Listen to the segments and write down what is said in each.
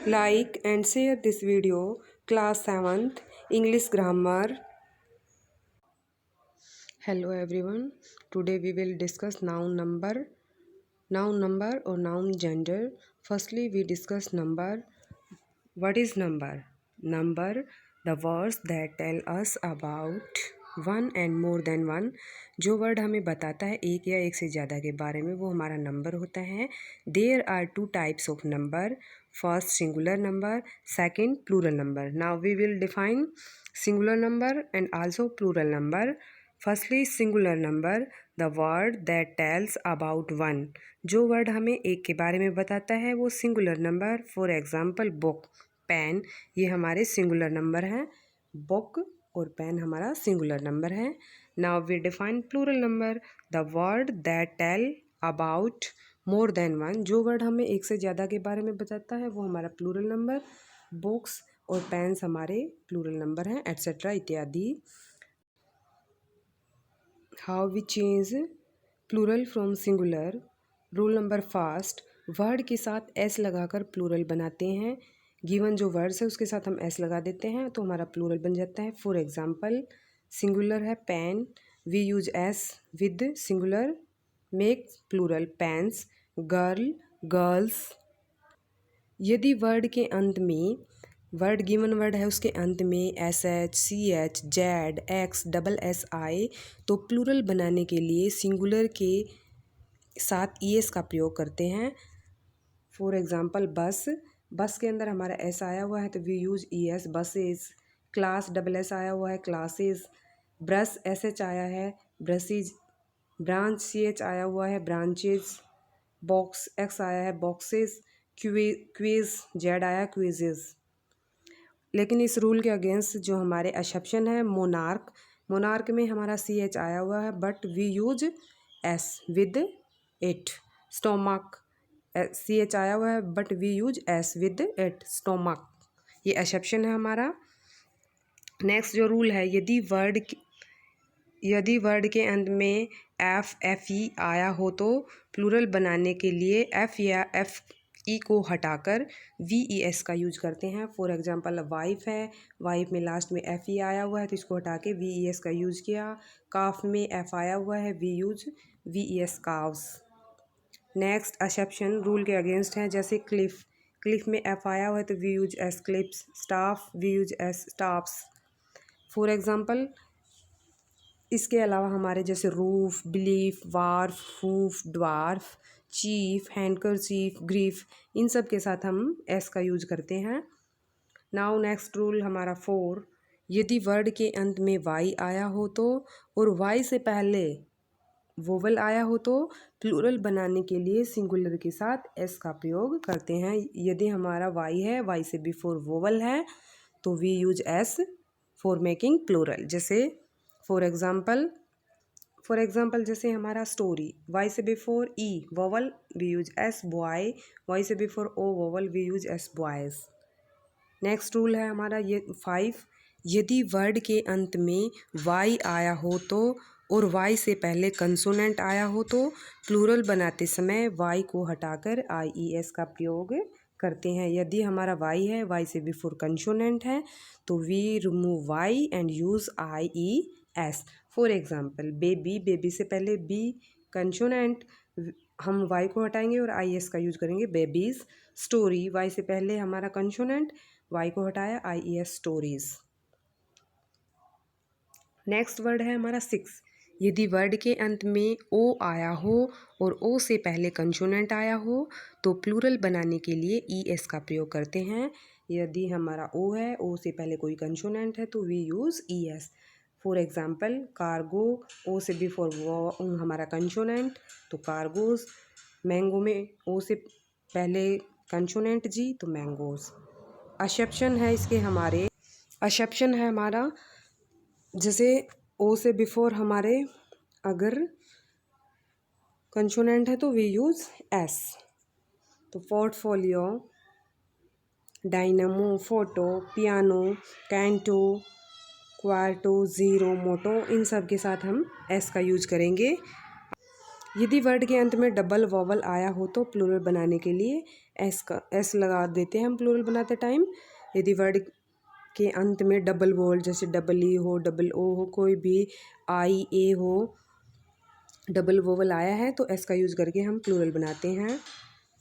Like and share this video. Class 7th English Grammar. Hello everyone. Today we will discuss noun number or noun gender. Firstly, we discuss number. What is number? Number, the words that tell us about one and more than one. जो word हमें बताता है एक या एक से ज़्यादा के बारे में वो हमारा नंबर होता है. There are two types of number. First singular number, second plural number. Now we will define singular number and also plural number. Firstly singular number, the word that tells about one. जो word हमें एक के बारे में बताता है वो singular number. For example book, pen, ये हमारे सिंगुलर नंबर हैं. बुक और पेन हमारा सिंगुलर नंबर है. Now we define plural number, the word that tell about more than one. जो वर्ड हमें एक से ज़्यादा के बारे में बताता है वो हमारा प्लूरल नंबर. बुक्स और पेन्स हमारे प्लूरल नंबर हैं, एट्सेट्रा इत्यादि. How we change plural from singular. Rule number first, word के साथ एस लगाकर प्लूरल बनाते हैं. गिवन जो वर्ड्स है उसके साथ हम एस लगा देते हैं तो हमारा प्लूरल बन जाता है. फॉर एग्जांपल सिंगुलर है pen, we use S with singular, make plural pens. Girl, girls. यदि वर्ड के अंत में, वर्ड गिवन वर्ड है उसके अंत में S H, C H, Z, X, double S आए तो प्लूरल बनाने के लिए सिंगुलर के साथ ई एस का प्रयोग करते हैं. फॉर एग्जांपल बस, बस के अंदर हमारा एस आया हुआ है तो we use E S, buses. Class, double S आया हुआ है, क्लासेस. ब्रश, एस एच आया है, ब्रशेज. ब्रांच, सी एच आया हुआ है, ब्रांचेज. बॉक्स, एक्स आया है, बॉक्सेस. क्विज, जेड आया, क्विजेज. लेकिन इस रूल के अगेंस्ट जो हमारे एक्सेप्शन है, मोनार्क, मोनार्क में हमारा सी एच आया हुआ है but we use S with it. Stomach, C H आया हुआ है but we use S with it, stomach. ये एक्सेप्शन है हमारा. नेक्स्ट जो रूल है, यदि वर्ड के अंत में एफ ई आया हो तो प्लूरल बनाने के लिए एफ या एफ ई को हटाकर वी ई एस का यूज करते हैं. फॉर एग्जांपल वाइफ है, वाइफ में लास्ट में एफ ई आया हुआ है तो इसको हटा के वी ई एस का यूज किया. काफ में एफ आया हुआ है, we use V E S, calves. Next exception rule के अगेंस्ट हैं, जैसे क्लिफ, क्लिफ में एफ आया हुआ है तो we use S clips. Staff, we use S staffs. For example इसके अलावा हमारे जैसे रूफ, बिलीफ, वार्फ, फूफ, ड्वार्फ, चीफ, हैंडकरचीफ, ग्रीफ, इन सब के साथ हम एस का यूज करते हैं. नाउ नेक्स्ट रूल हमारा 4, यदि वर्ड के अंत में वाई आया हो तो और वाई से पहले वोवल आया हो तो प्लूरल बनाने के लिए सिंगुलर के साथ एस का प्रयोग करते हैं. यदि हमारा वाई है, वाई से बिफोर वोवल है तो we use S for making plural. जैसे फॉर एग्जाम्पल जैसे हमारा स्टोरी, वाई से before E vowel we use S boy, Y से before O vowel we use S boys. Next rule है हमारा ये 5, यदि वर्ड के अंत में वाई आया हो तो और वाई से पहले कंसोनेंट आया हो तो प्लूरल बनाते समय वाई को हटाकर आई ई एस का प्रयोग करते हैं. यदि हमारा वाई है, वाई से बिफोर कंसोनेंट है तो we remove Y and use I E S. For example baby, baby से पहले बी कंसोनेंट, हम वाई को हटाएंगे और आई एस का यूज करेंगे, बेबीज़. स्टोरी, वाई से पहले हमारा कंसोनेंट, वाई को हटाया, I E S, stories. Next word है हमारा 6, यदि वर्ड के अंत में ओ आया हो और ओ से पहले कंसोनेंट आया हो तो प्लूरल बनाने के लिए ई एस का प्रयोग करते हैं. यदि हमारा ओ है, ओ से पहले कोई कंसोनेंट है तो we use E S. For example cargo, O से बिफोर वो हमारा कंसोनेंट तो कार्गोज. मैंगो में ओ से पहले कंसोनेंट जी तो मैंगोज. एक्सेप्शन है इसके हमारे, एक्सेप्शन है हमारा जैसे ओ से बिफोर हमारे अगर कंसोनेंट है तो वी यूज़ एस. तो portfolio, dynamo, photo, piano, canto, quarto, zero, motto, इन सब के साथ हम एस का यूज करेंगे. यदि वर्ड के अंत में डबल वॉवल आया हो तो प्लूरल बनाने के लिए एस लगा देते हैं हम प्लूरल बनाते टाइम। यदि वर्ड के अंत में डबल वॉवल जैसे डबल ई हो, डबल ओ हो, कोई भी आई ए हो, डबल वोवल आया है तो एस का यूज़ करके हम प्लूरल बनाते हैं।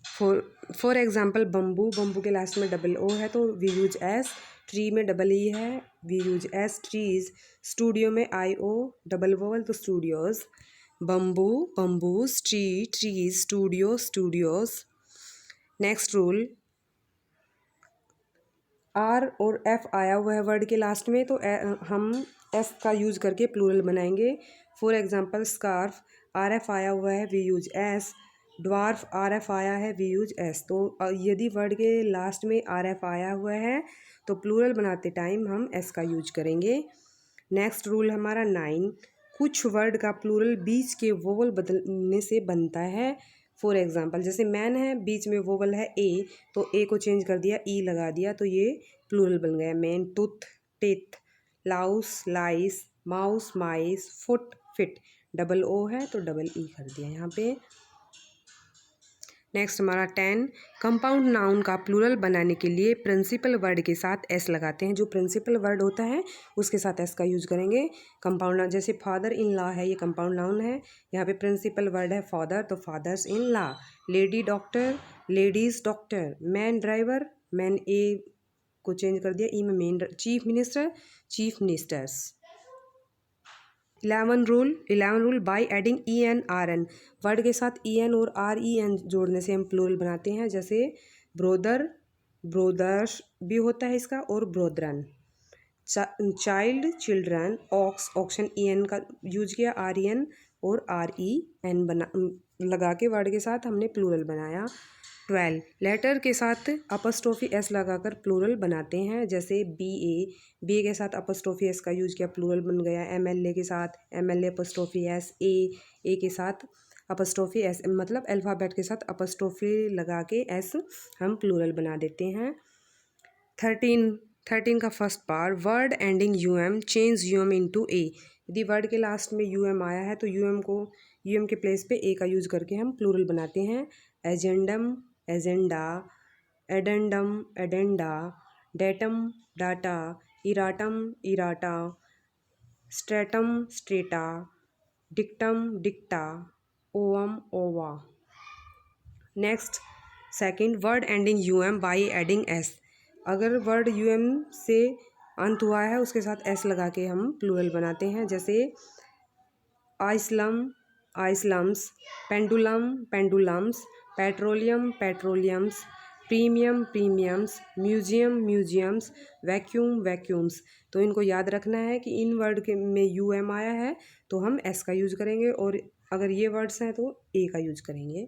फॉर एग्जांपल बम्बू, बम्बू के लास्ट में डबल ओ है तो वी यूज एस। ट्री में डबल ई है, we use S, trees. Studio में आई ओ डबल वोवल तो studios. Bamboo, bamboos, tree, trees, studio, studios. Next rule, R और F आया हुआ है वर्ड के लास्ट में तो हम एस का यूज़ करके प्लूरल बनाएंगे। For example scarf, R F आया हुआ है, we use S. Dwarf, R F आया है, वी यूज एस। तो यदि वर्ड के लास्ट में आर एफ आया हुआ है तो प्लूरल बनाते टाइम हम एस का यूज करेंगे। नेक्स्ट रूल हमारा 9, कुछ वर्ड का प्लूरल बीच के वोवल बदलने से बनता है। फॉर एग्जांपल जैसे मैन है, बीच में वोवल है ए तो ए को चेंज कर दिया, ई लगा दिया तो ये प्लूरल बन गया man. Tooth, teeth. Louse, lice. Mouse, mice. Foot, feet. Double O है तो डबल ई कर दिया यहाँ पे। नेक्स्ट हमारा 10, कंपाउंड नाउन का प्लूरल बनाने के लिए प्रिंसिपल वर्ड के साथ एस लगाते हैं। जो प्रिंसिपल वर्ड होता है उसके साथ एस का यूज करेंगे। कंपाउंड नाउन जैसे फादर इन लॉ है, ये कंपाउंड नाउन है, यहाँ पे प्रिंसिपल वर्ड है फादर तो fathers in law. Lady doctor, ladies doctor. Man driver, man A को चेंज कर दिया ई में men. Chief minister, chief ministers. 11 rule, by adding E N R N, word के साथ ई एन और R E N जोड़ने से हम प्लूरल बनाते हैं। जैसे ब्रोदर, ब्रोदर्स भी होता है इसका, और brethren. Child, children. Ox, oxen, E N का यूज किया, आर ई एन और आर ई एन बना लगा के वर्ड के साथ हमने प्लूरल बनाया। 12, लेटर के साथ अपस्ट्रोफी एस लगाकर प्लूरल बनाते हैं। जैसे बी ए के साथ अपस्ट्रोफी एस का यूज किया, प्लूरल बन गया। एम एल ए के साथ एम एल ए अपस्ट्रोफी एस। ए के साथ अपस्ट्रोफी एस, मतलब अल्फ़ाबेट के साथ अपस्ट्रोफी लगा के एस हम प्लूरल बना देते हैं। 13 का first part, word ending U M change U M into A. यदि वर्ड के लास्ट में यू एम आया है तो यू एम के प्लेस पे ए का यूज करके हम प्लूरल बनाते हैं। Agendum, agenda. Addendum, addenda. Datum, data. Erratum, errata. Stratum, strata. Dictum, dicta. Ovum, ova. Next second, word ending U M by adding S, अगर वर्ड यू एम से अंत हुआ है उसके साथ एस लगा के हम प्लूरल बनाते हैं। जैसे asylum, asylums. Pendulum, pendulums. Petroleum, petroleums. Premium, premiums. Museum, museums. Vacuum, vacuums. तो इनको याद रखना है कि इन वर्ड के में यू एम आया है तो हम एस का यूज करेंगे, और अगर ये वर्ड्स हैं तो ए का यूज करेंगे।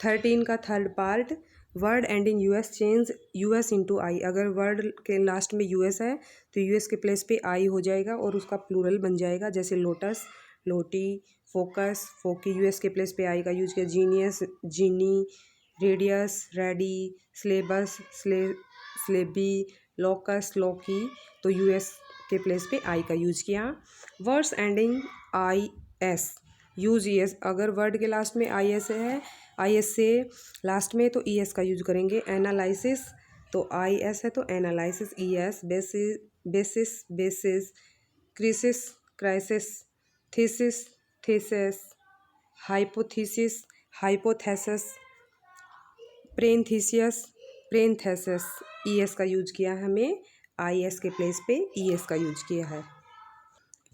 13 का third part, word ending US change US into I, अगर वर्ड के लास्ट में यूएस है तो यूएस के प्लेस पे आई हो जाएगा और उसका प्लूरल बन जाएगा। जैसे lotus, loti. Focus, foci, US के प्लेस पे आई का यूज किया। Genius, genii. Radius, radii. Syllabus, syllabi. Locus, loci, तो यूएस के प्लेस पे आई का यूज किया। Words ending I S use E S, अगर वर्ड के लास्ट में आई एस है, आई एस से लास्ट में तो ई एस का यूज करेंगे। एनालिसिस, तो आई एस है तो analysis E S. Basis, basis, basis. Crisis, crisis. Thesis, thesis. Hypothesis, hypothesis. Parenthesis, parenthesis, E S का यूज किया हमें, आई एस के प्लेस पे ई एस का यूज किया है।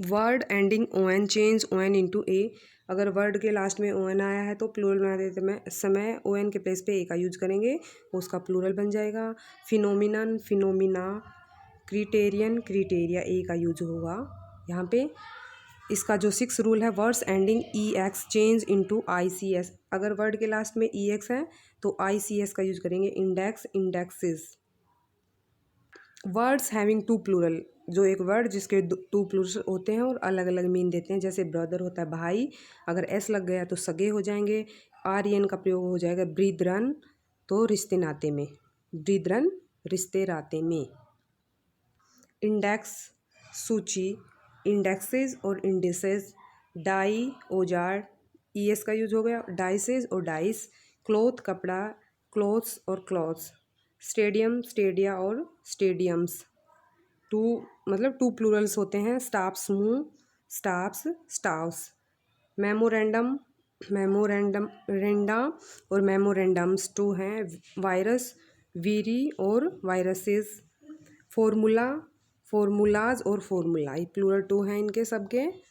Word ending O N change O N into A, अगर word के लास्ट में ओ एन आया है तो प्लूरल बनाते समय ओ एन के प्लेस पे ए का यूज करेंगे, उसका प्लूरल बन जाएगा। Phenomenon, phenomena. क्रिटेरियन, क्रिटेरिया, ए का यूज होगा यहाँ पे। इसका जो 6 रूल है, words ending E X change into I C S, अगर वर्ड के लास्ट में ई एक्स है तो आई सी एस का यूज करेंगे। Index, indexes. Words having two plural, जो एक वर्ड जिसके 2 प्लूरल होते हैं और अलग अलग मीन देते हैं। जैसे ब्रदर होता है भाई, अगर एस लग गया तो सगे हो जाएंगे। आर्यन का प्रयोग हो जाएगा ब्रीदरन, तो रिश्ते नाते में। ब्रीदरन, रिश्ते नाते में। इंडेक्स, सूची। इंडेक्सेस और इंडिसेस। डाई, औजार। ES का यूज हो गया। डाइसेज और डाइस, क्लोथ कपड़ा, क्लोथ्स और क्लॉथ्स। स्टेडियम स्टेडिया और स्टेडियम्स। टू मतलब टू प्लूरल्स होते हैं, स्टाफ समूह, स्टाफ्स, स्टाफ्स। मेमोरेंडम, मेमोरेंडा और मेमोरेंडम्स टू हैं। वायरस, वीरी और वायरसेस। फॉर्मूला, फॉर्मूलाज और फॉर्मूलाई, प्लूरल टू हैं इनके सबके।